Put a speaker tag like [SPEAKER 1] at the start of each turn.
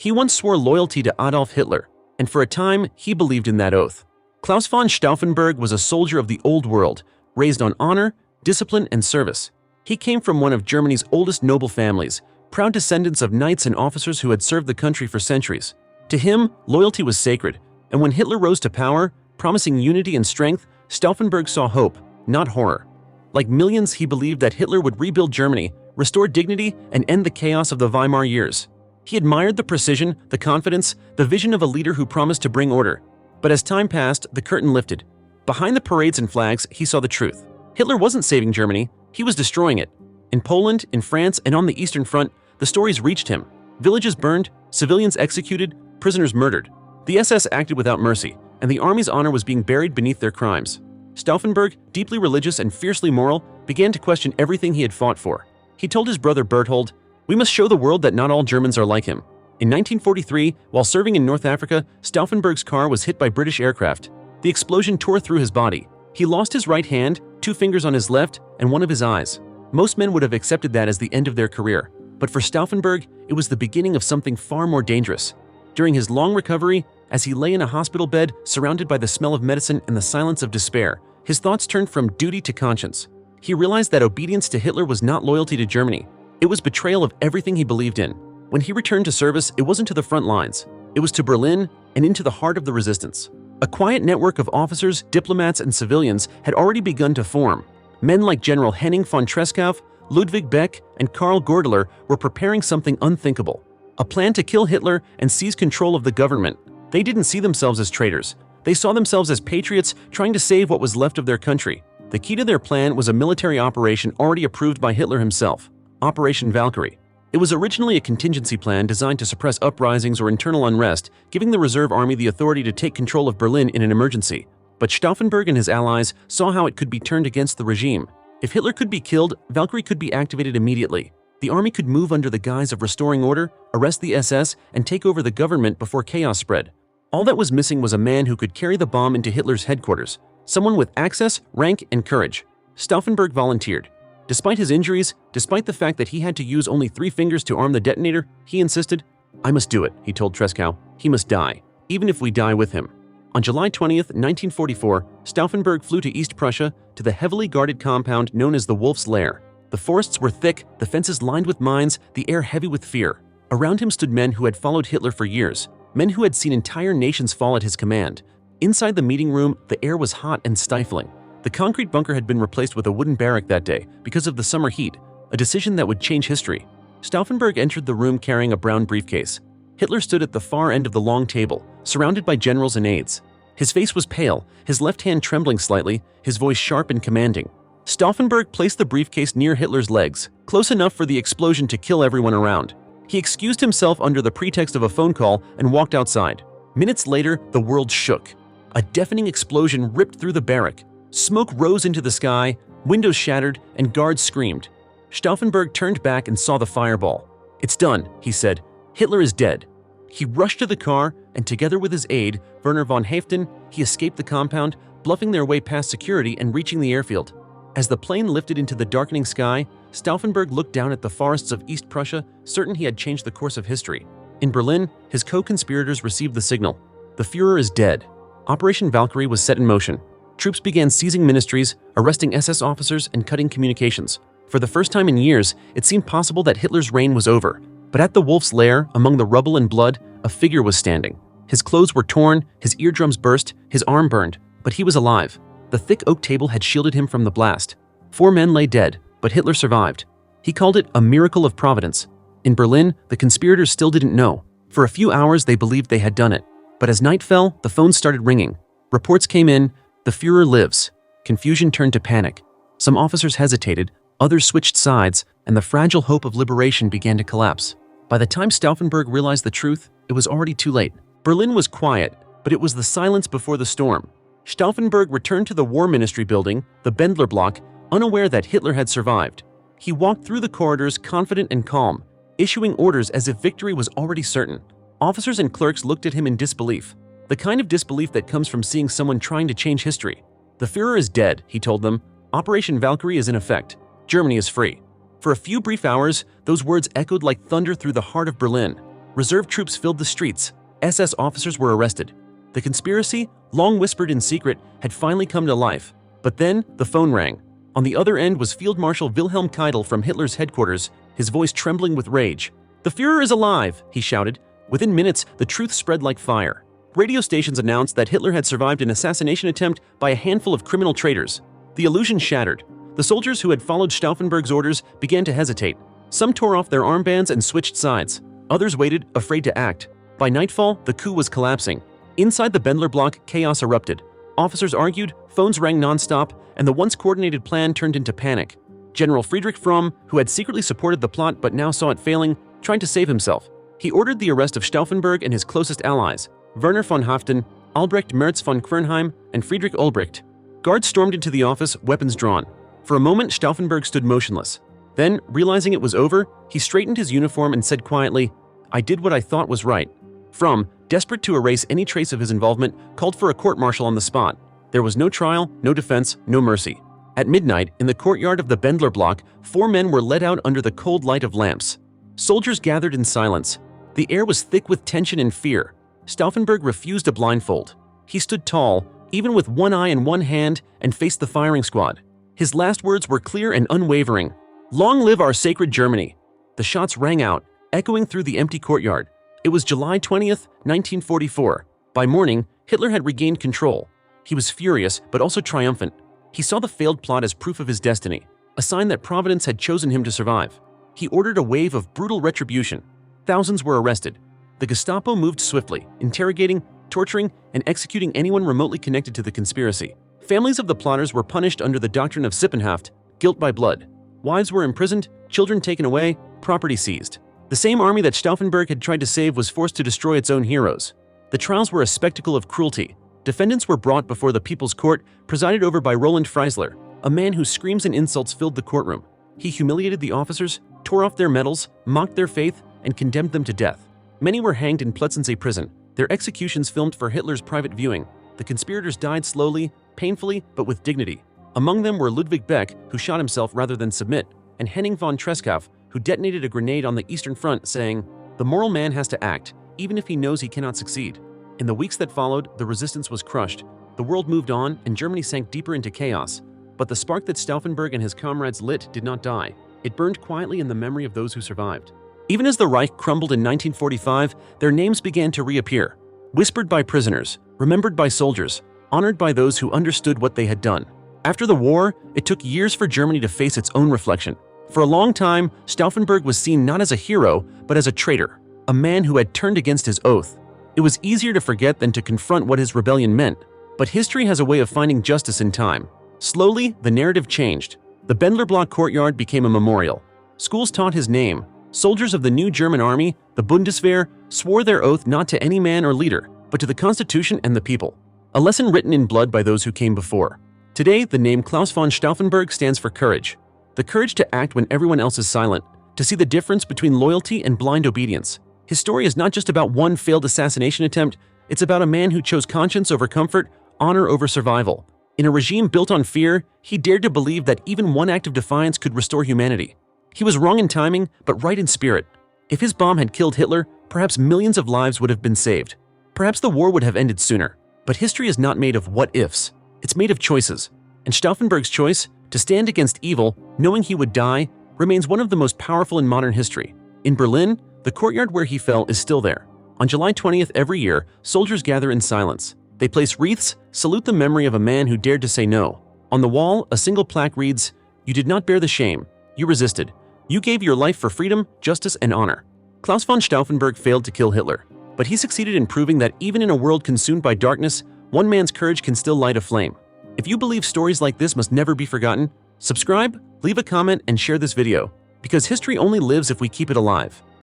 [SPEAKER 1] He once swore loyalty to Adolf Hitler, and for a time, he believed in that oath. Claus von Stauffenberg was a soldier of the old world, raised on honor, discipline, and service. He came from one of Germany's oldest noble families, proud descendants of knights and officers who had served the country for centuries. To him, loyalty was sacred, and when Hitler rose to power, promising unity and strength, Stauffenberg saw hope, not horror. Like millions, he believed that Hitler would rebuild Germany, restore dignity, and end the chaos of the Weimar years. He admired the precision, the confidence, the vision of a leader who promised to bring order. But as time passed, the curtain lifted. Behind the parades and flags, he saw the truth. Hitler wasn't saving Germany, he was destroying it. In Poland, in France, and on the Eastern Front, the stories reached him. Villages burned, civilians executed, prisoners murdered. The SS acted without mercy, and the army's honor was being buried beneath their crimes. Stauffenberg, deeply religious and fiercely moral, began to question everything he had fought for. He told his brother Berthold, "We must show the world that not all Germans are like him." In 1943, while serving in North Africa, Stauffenberg's car was hit by British aircraft. The explosion tore through his body. He lost his right hand, 2 fingers on his left, and one of his eyes. Most men would have accepted that as the end of their career. But for Stauffenberg, it was the beginning of something far more dangerous. During his long recovery, as he lay in a hospital bed, surrounded by the smell of medicine and the silence of despair, his thoughts turned from duty to conscience. He realized that obedience to Hitler was not loyalty to Germany. It was betrayal of everything he believed in. When he returned to service, it wasn't to the front lines. It was to Berlin and into the heart of the resistance. A quiet network of officers, diplomats, and civilians had already begun to form. Men like General Henning von Treschow, Ludwig Beck, and Karl Gordeler were preparing something unthinkable. A plan to kill Hitler and seize control of the government. They didn't see themselves as traitors. They saw themselves as patriots trying to save what was left of their country. The key to their plan was a military operation already approved by Hitler himself, Operation Valkyrie. It was originally a contingency plan designed to suppress uprisings or internal unrest, giving the reserve army the authority to take control of Berlin in an emergency. But Stauffenberg and his allies saw how it could be turned against the regime. If Hitler could be killed, Valkyrie could be activated immediately. The army could move under the guise of restoring order, arrest the SS, and take over the government before chaos spread. All that was missing was a man who could carry the bomb into Hitler's headquarters, someone with access, rank, and courage. Stauffenberg volunteered. Despite his injuries, despite the fact that he had to use only 3 fingers to arm the detonator, he insisted, "I must do it," he told Treschow. "He must die, even if we die with him." On July 20th, 1944, Stauffenberg flew to East Prussia, to the heavily guarded compound known as the Wolf's Lair. The forests were thick, the fences lined with mines, the air heavy with fear. Around him stood men who had followed Hitler for years, men who had seen entire nations fall at his command. Inside the meeting room, the air was hot and stifling. The concrete bunker had been replaced with a wooden barrack that day because of the summer heat, a decision that would change history. Stauffenberg entered the room carrying a brown briefcase. Hitler stood at the far end of the long table, surrounded by generals and aides. His face was pale, his left hand trembling slightly, his voice sharp and commanding. Stauffenberg placed the briefcase near Hitler's legs, close enough for the explosion to kill everyone around. He excused himself under the pretext of a phone call and walked outside. Minutes later, the world shook. A deafening explosion ripped through the barrack. Smoke rose into the sky, windows shattered, and guards screamed. Stauffenberg turned back and saw the fireball. "It's done," he said. "Hitler is dead." He rushed to the car, and together with his aide, Werner von Haeften, he escaped the compound, bluffing their way past security and reaching the airfield. As the plane lifted into the darkening sky, Stauffenberg looked down at the forests of East Prussia, certain he had changed the course of history. In Berlin, his co-conspirators received the signal. The Führer is dead. Operation Valkyrie was set in motion. Troops began seizing ministries, arresting SS officers, and cutting communications. For the first time in years, it seemed possible that Hitler's reign was over. But at the Wolf's Lair, among the rubble and blood, a figure was standing. His clothes were torn, his eardrums burst, his arm burned, but he was alive. The thick oak table had shielded him from the blast. 4 men lay dead, but Hitler survived. He called it a miracle of providence. In Berlin, the conspirators still didn't know. For a few hours, they believed they had done it. But as night fell, the phones started ringing. Reports came in, "The Führer lives." Confusion turned to panic. Some officers hesitated, others switched sides, and the fragile hope of liberation began to collapse. By the time Stauffenberg realized the truth, it was already too late. Berlin was quiet, but it was the silence before the storm. Stauffenberg returned to the War Ministry building, the Bendler block, unaware that Hitler had survived. He walked through the corridors confident and calm, issuing orders as if victory was already certain. Officers and clerks looked at him in disbelief, the kind of disbelief that comes from seeing someone trying to change history. "The Führer is dead," he told them. "Operation Valkyrie is in effect. Germany is free." For a few brief hours, those words echoed like thunder through the heart of Berlin. Reserve troops filled the streets. SS officers were arrested. The conspiracy, long whispered in secret, had finally come to life. But then, the phone rang. On the other end was Field Marshal Wilhelm Keitel from Hitler's headquarters, his voice trembling with rage. "The Führer is alive!" he shouted. Within minutes, the truth spread like fire. Radio stations announced that Hitler had survived an assassination attempt by a handful of criminal traitors. The illusion shattered. The soldiers who had followed Stauffenberg's orders began to hesitate. Some tore off their armbands and switched sides. Others waited, afraid to act. By nightfall, the coup was collapsing. Inside the Bendler block, chaos erupted. Officers argued, phones rang nonstop, and the once coordinated plan turned into panic. General Friedrich Fromm, who had secretly supported the plot but now saw it failing, tried to save himself. He ordered the arrest of Stauffenberg and his closest allies, Werner von Haften, Albrecht Merz von Quernheim, and Friedrich Ulbricht. Guards stormed into the office, weapons drawn. For a moment, Stauffenberg stood motionless. Then, realizing it was over, he straightened his uniform and said quietly, "I did what I thought was right." Fromm, desperate to erase any trace of his involvement, called for a court-martial on the spot. There was no trial, no defense, no mercy. At midnight, in the courtyard of the Bendler block, 4 men were led out under the cold light of lamps. Soldiers gathered in silence. The air was thick with tension and fear. Stauffenberg refused a blindfold. He stood tall, even with one eye and one hand, and faced the firing squad. His last words were clear and unwavering. "Long live our sacred Germany!" The shots rang out, echoing through the empty courtyard. It was July 20th, 1944. By morning, Hitler had regained control. He was furious, but also triumphant. He saw the failed plot as proof of his destiny, a sign that Providence had chosen him to survive. He ordered a wave of brutal retribution. Thousands were arrested. The Gestapo moved swiftly, interrogating, torturing, and executing anyone remotely connected to the conspiracy. Families of the plotters were punished under the doctrine of Sippenhaft, guilt by blood. Wives were imprisoned, children taken away, property seized. The same army that Stauffenberg had tried to save was forced to destroy its own heroes. The trials were a spectacle of cruelty. Defendants were brought before the People's Court, presided over by Roland Freisler, a man whose screams and insults filled the courtroom. He humiliated the officers, tore off their medals, mocked their faith, and condemned them to death. Many were hanged in Plötzensee prison, their executions filmed for Hitler's private viewing. The conspirators died slowly, painfully, but with dignity. Among them were Ludwig Beck, who shot himself rather than submit, and Henning von Treschow, who detonated a grenade on the Eastern Front, saying, "The moral man has to act, even if he knows he cannot succeed." In the weeks that followed, the resistance was crushed. The world moved on, and Germany sank deeper into chaos. But the spark that Stauffenberg and his comrades lit did not die. It burned quietly in the memory of those who survived. Even as the Reich crumbled in 1945, their names began to reappear. Whispered by prisoners, remembered by soldiers, honored by those who understood what they had done. After the war, it took years for Germany to face its own reflection. For a long time, Stauffenberg was seen not as a hero, but as a traitor, a man who had turned against his oath. It was easier to forget than to confront what his rebellion meant. But history has a way of finding justice in time. Slowly, the narrative changed. The Bendler Block courtyard became a memorial. Schools taught his name. Soldiers of the new German army, the Bundeswehr, swore their oath not to any man or leader, but to the Constitution and the people. A lesson written in blood by those who came before. Today, the name Claus von Stauffenberg stands for courage. The courage to act when everyone else is silent, to see the difference between loyalty and blind obedience. His story is not just about one failed assassination attempt, it's about a man who chose conscience over comfort, honor over survival. In a regime built on fear, he dared to believe that even one act of defiance could restore humanity. He was wrong in timing, but right in spirit. If his bomb had killed Hitler, perhaps millions of lives would have been saved. Perhaps the war would have ended sooner. But history is not made of what-ifs. It's made of choices. And Stauffenberg's choice, to stand against evil, knowing he would die, remains one of the most powerful in modern history. In Berlin, the courtyard where he fell is still there. On July 20th every year, soldiers gather in silence. They place wreaths, salute the memory of a man who dared to say no. On the wall, a single plaque reads, "You did not bear the shame. You resisted. You gave your life for freedom, justice, and honor." Claus von Stauffenberg failed to kill Hitler, but he succeeded in proving that even in a world consumed by darkness, one man's courage can still light a flame. If you believe stories like this must never be forgotten, subscribe, leave a comment, and share this video, because history only lives if we keep it alive.